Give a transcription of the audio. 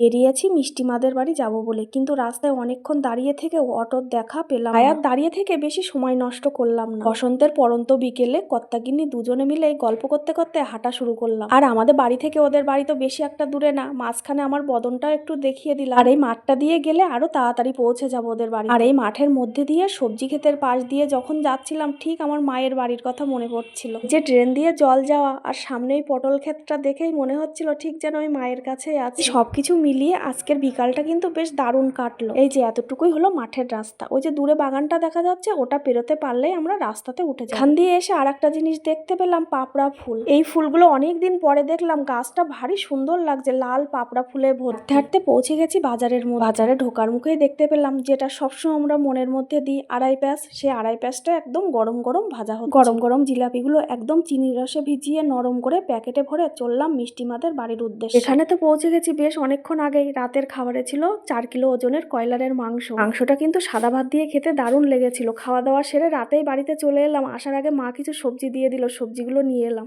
বেরিয়েছি মিষ্টিমাদের বাড়ি যাব বলে, কিন্তু রাস্তায় অনেকক্ষণ দাঁড়িয়ে থেকে অটোর দেখা পেলাম না। আর দাঁড়িয়ে থেকে বেশি সময় নষ্ট করলাম না। বসন্তের পরন্ত বিকেলে কর্তাগিন্নি দুজনে মিলে গল্প করতে করতে হাঁটা শুরু করলাম। আর আমাদের বাড়ি থেকে ওদের বাড়ি তো বেশি একটা দূরে না, মাঝখানে আমার বদনটাও একটু দেখিয়ে দিলাম। আর এই মাঠটা দিয়ে গেলে আরো তাড়াতাড়ি পৌঁছে যাবো ওদের বাড়ি। আর এই মাঠের মধ্যে দিয়ে সবজি ক্ষেতের পাশ দিয়ে যখন যাচ্ছিলাম, ঠিক আমার মায়ের বাড়ির কথা মনে পড়ছিল। যে ড্রেন দিয়ে জল যাওয়া আর সামনে ওই পটল ক্ষেতটা দেখেই মনে হচ্ছিল ঠিক যেন ওই মায়ের কাছেই আছে। সবকিছু মিলিয়ে আজকের বিকালটা কিন্তু বেশ দারুণ কাটলো। এই যে এতটুকুই হলো মাঠের রাস্তা, ওই যে দূরে বাগানটা দেখা যাচ্ছে, ওটা পেরোতে পারলেই আমরা রাস্তাতে উঠে যাই। এখান দিয়ে এসে আর একটা জিনিস দেখতে পেলাম, পাপড়া ফুল। এই ফুলগুলো অনেকদিন পরে দেখলাম, গাছটা ভারী সুন্দর লাগছে, লাল পাপড়া ফুলে ভর্তি। হাঁটতে পৌঁছে গেছি বাজারের মধ্যে। বাজারে ঢোকার মুখেই দেখতে পেলাম যেটা সবসময় আমরা মনের মধ্যে দিই, আড়াই প্যাঁচ। সে আড়াই প্যাঁচটা একদম গরম গরম ভাজা হচ্ছে। গরম গরম জিলাপিগুলো একদম চিনির রসে ভিজিয়ে নরম করে প্যাকেটে ভরে চললাম মিষ্টিমাদের বাড়ির উদ্দেশ্যে। এখানে তো পৌঁছে গেছি বেশ অনেকক্ষণ আগেই। রাতের খাবারে ছিল 4 কিলো ওজনের কয়লারের মাংস। মাংসটা কিন্তু সাদা ভাত দিয়ে খেতে দারুণ লেগেছিল। খাওয়া দাওয়া সেরে রাতেই বাড়িতে চলে এলাম। আসার আগে মা কিছু সবজি দিয়ে দিল, সবজিগুলো নিয়ে এলাম।